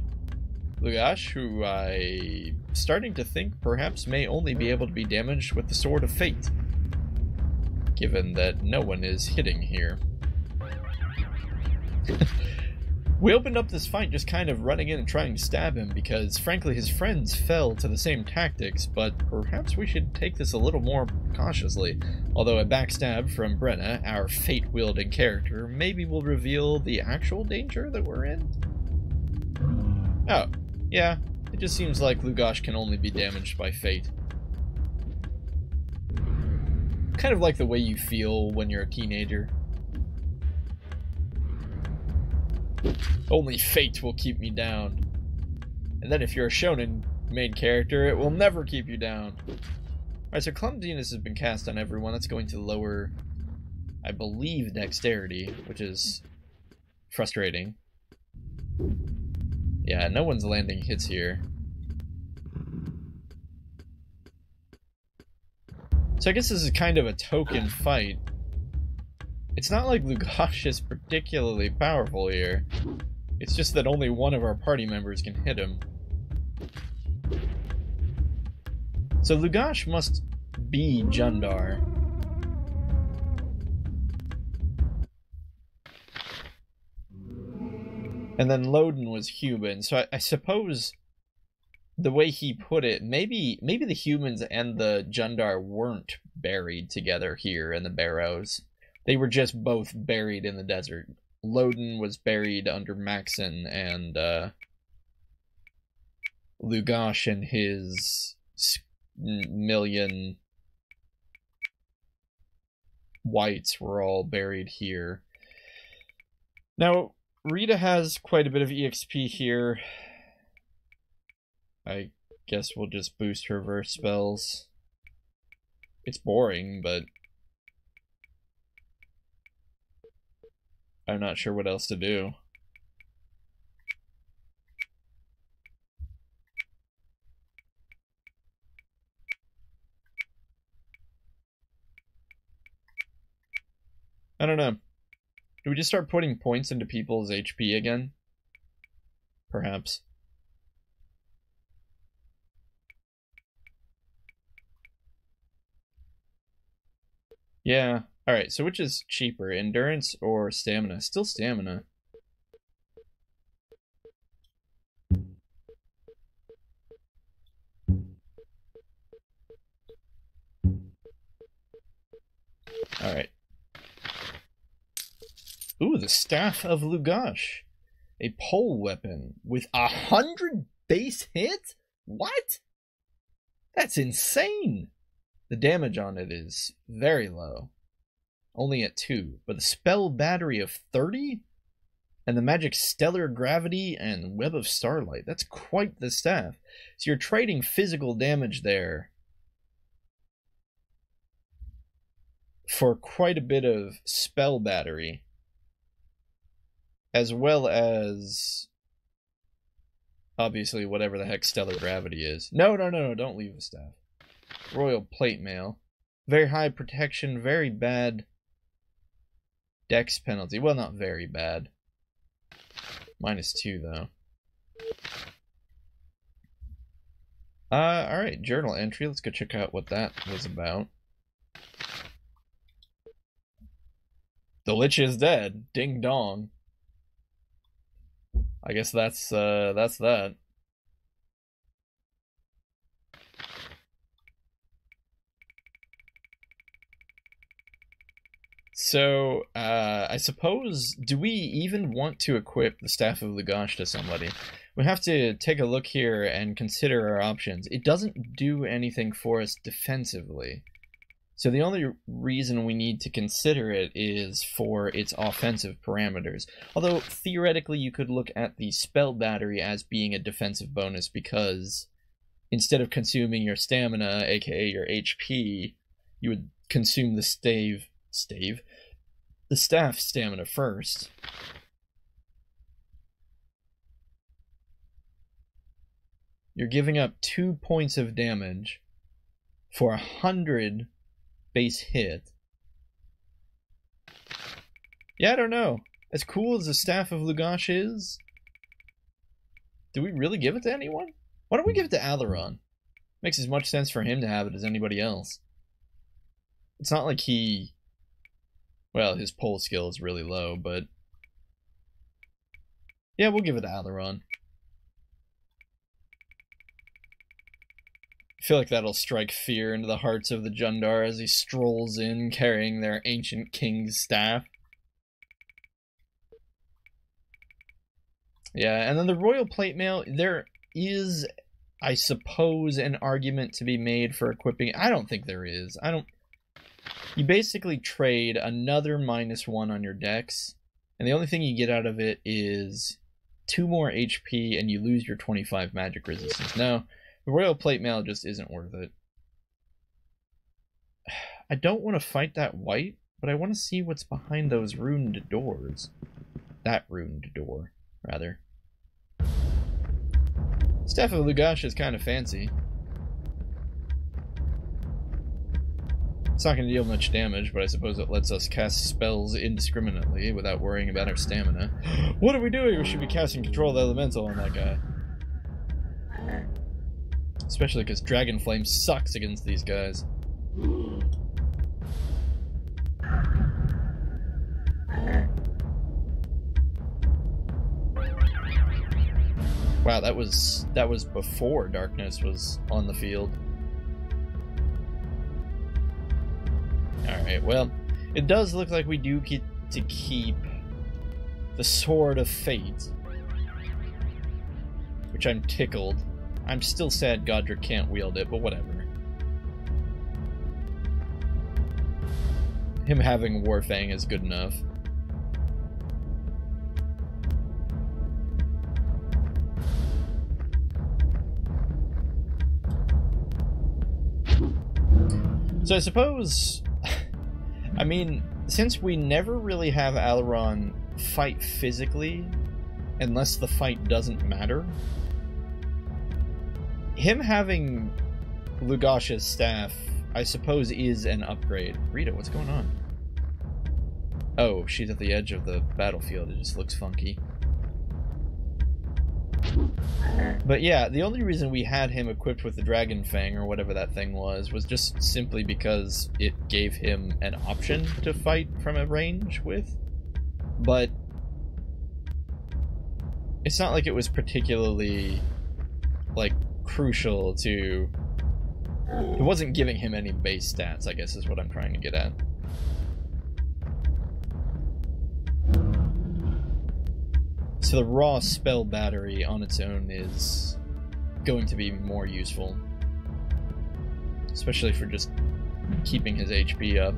Lugash, who I'm starting to think perhaps may only be able to be damaged with the Sword of Fate, given that no one is hitting here. We opened up this fight just kind of running in and trying to stab him because, frankly, his friends fell to the same tactics, but perhaps we should take this a little more cautiously. Although a backstab from Brenna, our fate-wielding character, maybe will reveal the actual danger that we're in? Oh, yeah, it just seems like Lugash can only be damaged by fate. Kind of like the way you feel when you're a teenager. Only fate will keep me down. And then if you're a shonen main character, it will never keep you down. Alright, so clumsiness has been cast on everyone. That's going to lower, I believe, dexterity, which is frustrating. Yeah, no one's landing hits here. So I guess this is kind of a token fight. It's not like Lugash is particularly powerful here. It's just that only one of our party members can hit him. So Lugash must be Jandar. And then Loden was human, so I suppose the way he put it, maybe the humans and the Jandar weren't buried together here in the Barrows. They were just both buried in the desert. Loden was buried under Maxon, and Lugash and his million whites were all buried here. Now, Rita has quite a bit of EXP here. I guess we'll just boost her verse spells. It's boring, but I'm not sure what else to do. I don't know. Do we just start putting points into people's HP again? Perhaps. Yeah. Alright, so which is cheaper, endurance or stamina? Still stamina. Ooh, the Staff of Lugash. A pole weapon with 100 base hit? What? That's insane! The damage on it is very low. Only at 2. But the spell battery of 30? And the magic Stellar Gravity and Web of Starlight. That's quite the staff. So you're trading physical damage there for quite a bit of spell battery, as well as obviously whatever the heck Stellar Gravity is. No, don't leave the staff. Royal Plate Mail. Very high protection, very bad dex penalty. Well, not very bad. -2 though. Alright, journal entry. Let's go check out what that was about. The Lich is dead. Ding dong. I guess that's that. So, I suppose, do we even want to equip the Staff of Lugash to somebody? We have to take a look here and consider our options. It doesn't do anything for us defensively. So the only reason we need to consider it is for its offensive parameters. Although, theoretically, you could look at the spell battery as being a defensive bonus because instead of consuming your stamina, aka your HP, you would consume the the staff stamina first. You're giving up 2 points of damage for 100 base hit. Yeah, I don't know. As cool as the Staff of Lugash is, do we really give it to anyone? Why don't we give it to Alaron? Makes as much sense for him to have it as anybody else. It's not like he... Well, his pole skill is really low, but... Yeah, we'll give it to Alaron. I feel like that'll strike fear into the hearts of the Jundar as he strolls in carrying their ancient king's staff. Yeah, and then the Royal Plate Mail, there is, I suppose, an argument to be made for equipping. I don't think there is. You basically trade another -1 on your dex, and the only thing you get out of it is 2 more HP and you lose your 25 magic resistance. No, the Royal Plate Mail just isn't worth it. I don't want to fight that white, but I want to see what's behind those ruined doors. That ruined door, rather. Staff of Lugash is kind of fancy. It's not going to deal much damage, but I suppose it lets us cast spells indiscriminately without worrying about our stamina. What are we doing? We should be casting Control the Elemental on that guy. Especially because Dragon Flame sucks against these guys. Wow, that was before Darkness was on the field. Alright, well, it does look like we do get to keep the Sword of Fate, which I'm tickled. I'm still sad Godric can't wield it, but whatever. Him having Warfang is good enough. So I suppose, I mean, since we never really have Alaron fight physically, unless the fight doesn't matter, him having Lugash's staff, I suppose, is an upgrade. Rita, what's going on? Oh, she's at the edge of the battlefield. It just looks funky. But yeah, the only reason we had him equipped with the Dragon Fang, or whatever that thing was just simply because it gave him an option to fight from a range with. But it's not like it was particularly, like, crucial to... It wasn't giving him any base stats, I guess is what I'm trying to get at. So the raw spell battery on its own is going to be more useful. Especially for just keeping his HP up.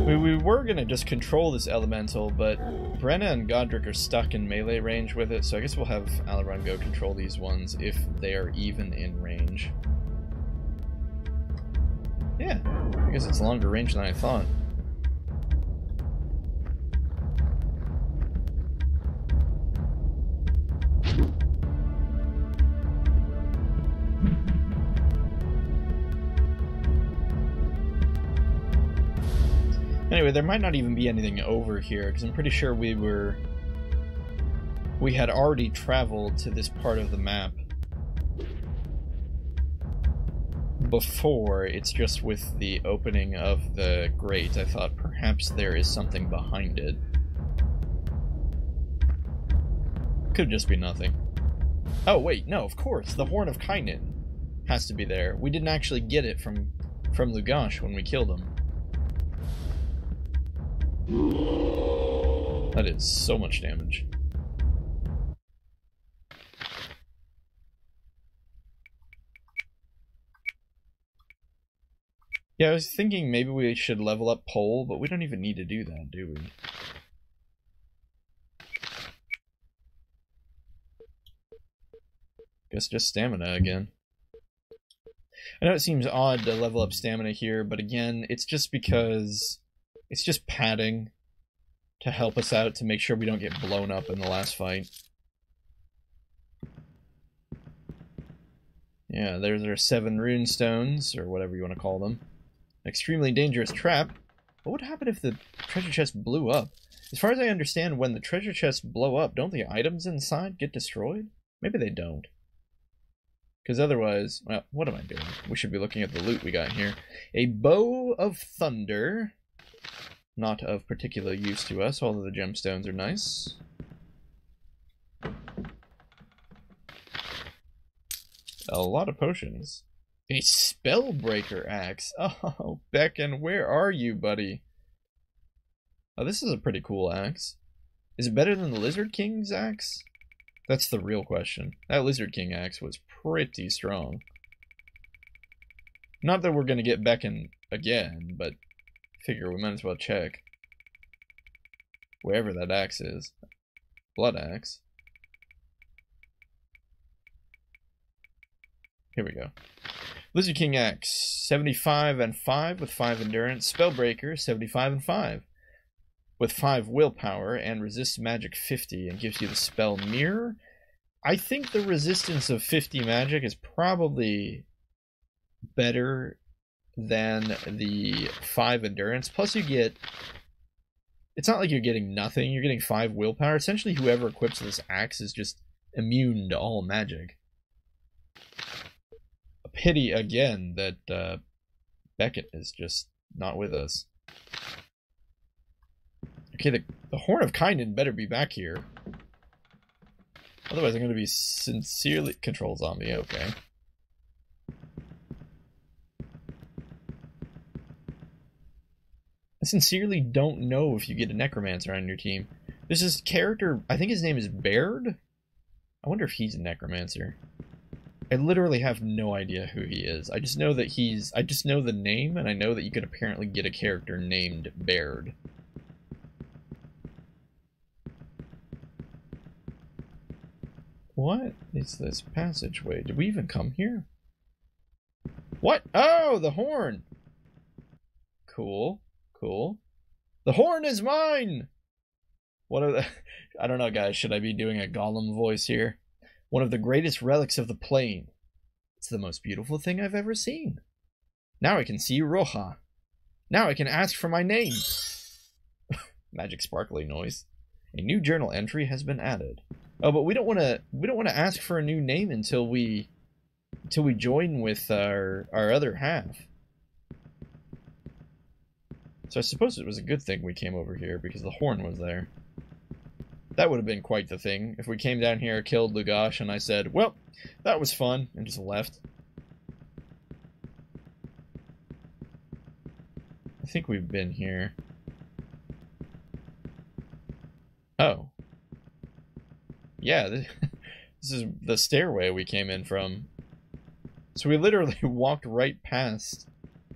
We were gonna just control this elemental, but Brenna and Godric are stuck in melee range with it, so I guess we'll have Alaron go control these ones if they are even in range. Yeah, I guess it's longer range than I thought. Anyway, there might not even be anything over here, because I'm pretty sure we had already traveled to this part of the map before. It's just with the opening of the grate, I thought perhaps there is something behind it. Could just be nothing. Oh wait, no, of course, the Horn of Kynan has to be there. We didn't actually get it from Lugash when we killed him. That is so much damage. Yeah, I was thinking maybe we should level up Pole, but we don't even need to do that, do we? Guess just stamina again. I know it seems odd to level up stamina here, but again, it's just because it's just padding to help us out to make sure we don't get blown up in the last fight. Yeah, there's our 7 rune stones, or whatever you want to call them. Extremely dangerous trap. What would happen if the treasure chest blew up? As far as I understand, when the treasure chests blow up, don't the items inside get destroyed? Maybe they don't. Because otherwise, well, what am I doing? We should be looking at the loot we got here. A bow of thunder. Not of particular use to us, although the gemstones are nice. A lot of potions. A spellbreaker axe. Oh, Becken, where are you, buddy? Oh, this is a pretty cool axe. Is it better than the Lizard King's axe? That's the real question. That Lizard King axe was pretty strong. Not that we're gonna get Becken again, but figure we might as well check. Wherever that axe is. Blood axe. Here we go. Lizard King axe, 75 and 5 with 5 endurance. Spellbreaker, 75 and 5 with 5 willpower and resists magic 50 and gives you the spell mirror. I think the resistance of 50 magic is probably better than the 5 endurance. Plus you get, it's not like you're getting nothing, you're getting 5 willpower. Essentially whoever equips this axe is just immune to all magic. A pity again that Beckett is just not with us. Okay, the Horn of Kynan better be back here. Otherwise I'm going to be sincerely... Control zombie, okay. I sincerely don't know if you get a necromancer on your team. There's this character, I think his name is Baird? I wonder if he's a necromancer. I literally have no idea who he is. I just know that I just know the name, and I know that you could apparently get a character named Baird. What is this passageway? Did we even come here? What? Oh, the horn! Cool. Cool. The horn is mine! What are the... I don't know, guys. Should I be doing a Gollum voice here? One of the greatest relics of the plane. It's the most beautiful thing I've ever seen. Now I can see Roja. Now I can ask for my name. Magic sparkly noise. A new journal entry has been added. Oh, but we don't want to ask for a new name until we join with our other half. So I suppose it was a good thing we came over here because the horn was there. That would have been quite the thing if we came down here, killed Lugash, and I said, well, that was fun, and just left. think we've been here. Oh. Yeah, this is the stairway we came in from. So we literally walked right past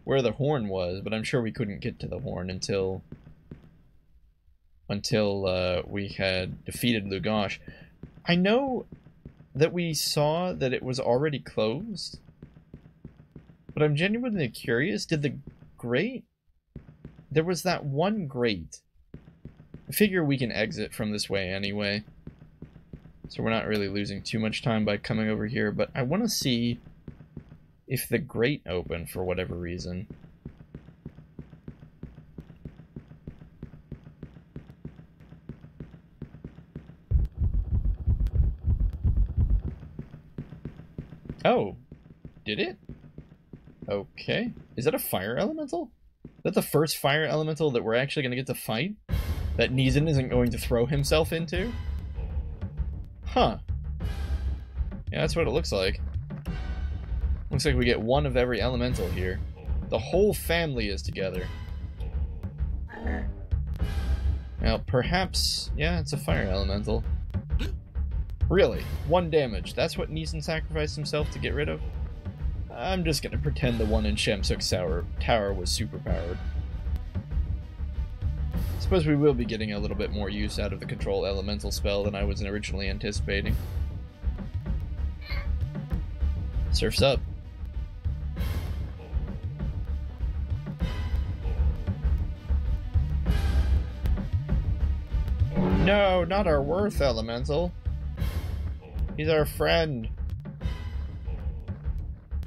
where the horn was, but I'm sure we couldn't get to the horn until we had defeated Lugosh. I know that we saw that it was already closed, but I'm genuinely curious. Did the grate? There was that one grate. I figure we can exit from this way anyway, so we're not really losing too much time by coming over here, but I want to see if the grate opened for whatever reason. Oh, did it? Okay. Is that a fire elemental? Is that the first fire elemental that we're actually going to get to fight? That Neeson isn't going to throw himself into? Huh. Yeah, that's what it looks like. Looks like we get one of every elemental here. The whole family is together. Now, perhaps... yeah, it's a fire elemental. Really? 1 damage. That's what Neeson sacrificed himself to get rid of? I'm just gonna pretend the one in Shamsuk's tower was superpowered. Suppose we will be getting a little bit more use out of the control elemental spell than I was originally anticipating. Surf's up. No, not our worth elemental. He's our friend.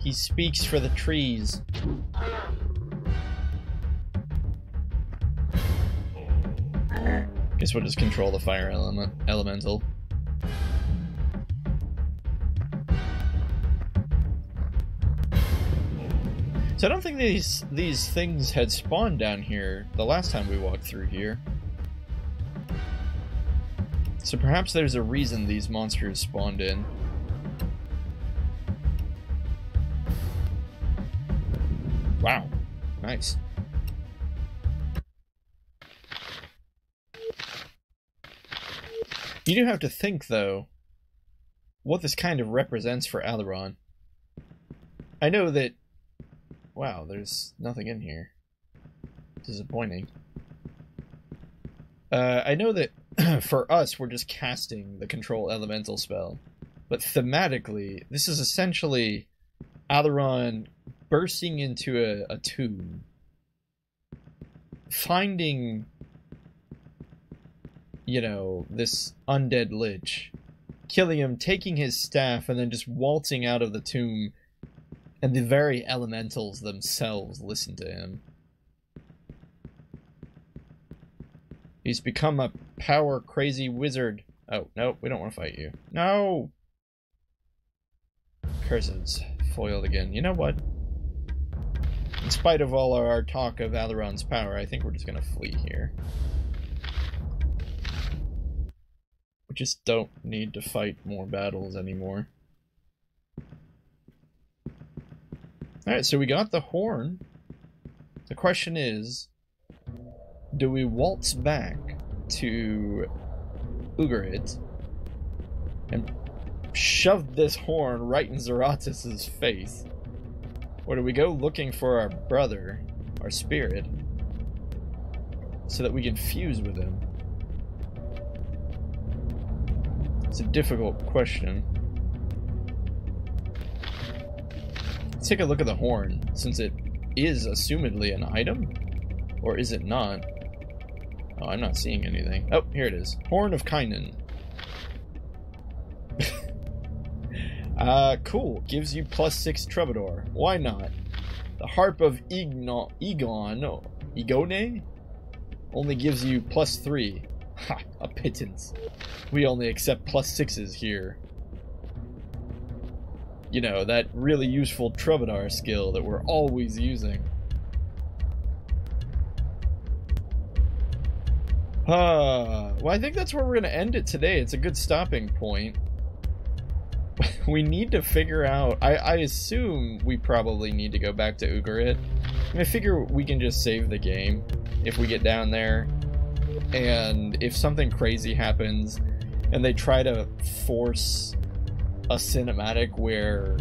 He speaks for the trees. Guess we'll just control the fire elemental. So I don't think these things had spawned down here the last time we walked through here. So perhaps there's a reason these monsters spawned in. Wow, nice. You do have to think, though, what this kind of represents for Alaron. I know that... wow, there's nothing in here. Disappointing. I know that for us, we're just casting the control elemental spell. But thematically, this is essentially Alaron bursting into a tomb, finding, you know, this undead lich, killing him, taking his staff, and then just waltzing out of the tomb, and the very elementals themselves listen to him. He's become a power-crazy wizard. Oh, no, we don't want to fight you. No! Curses. Foiled again. You know what? In spite of all our talk of Alaron's power, I think we're just gonna flee here. We just don't need to fight more battles anymore. Alright, so we got the horn. The question is, do we waltz back to Ugarit and shove this horn right in Zaratus's face? Or do we go looking for our brother, our spirit, so that we can fuse with him? It's a difficult question. Let's take a look at the horn, since it is assumedly an item. Or is it not? Oh, I'm not seeing anything. Oh, here it is. Horn of Kynan. Cool. Gives you +6 Troubadour. Why not? The Harp of Igone only gives you +3. Ha! A pittance. We only accept +6s here. You know, that really useful Troubadour skill that we're always using. Well, I think that's where we're going to end it today. It's a good stopping point. We need to figure out... I assume we probably need to go back to Ugarit I figure we can just save the game if we get down there, and if something crazy happens and they try to force a cinematic where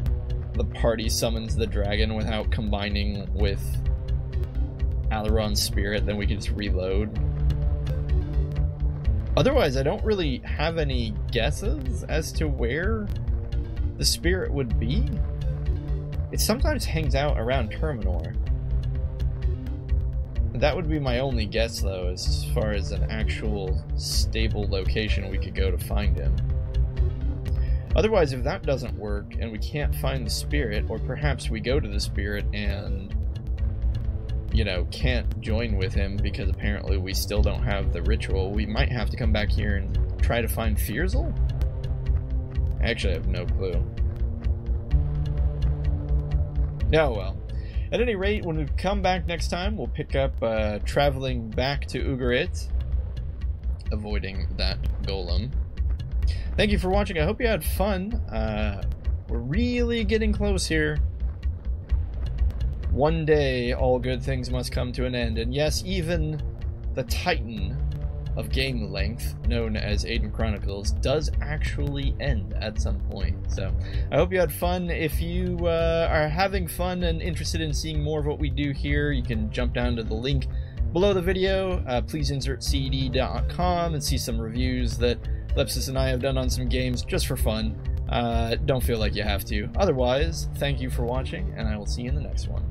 the party summons the dragon without combining with Alaron's spirit, then we can just reload. Otherwise, I don't really have any guesses as to where the spirit would be. It sometimes hangs out around Terminor. That would be my only guess, though, as far as an actual stable location we could go to find him. Otherwise, if that doesn't work and we can't find the spirit, or perhaps we go to the spirit and, you know, can't join with him because apparently we still don't have the ritual, we might have to come back here and try to find Fierzel? I actually have no clue. Oh well. At any rate, when we come back next time, we'll pick up traveling back to Ugarit, avoiding that golem. Thank you for watching. I hope you had fun. We're really getting close here. One day, all good things must come to an end. And yes, even the Titan of game length, known as Aidyn Chronicles, does actually end at some point. So, I hope you had fun. If you are having fun and interested in seeing more of what we do here, you can jump down to the link below the video. Please insert cd.com and see some reviews that Lepsis and I have done on some games just for fun. Don't feel like you have to. Otherwise, thank you for watching, and I will see you in the next one.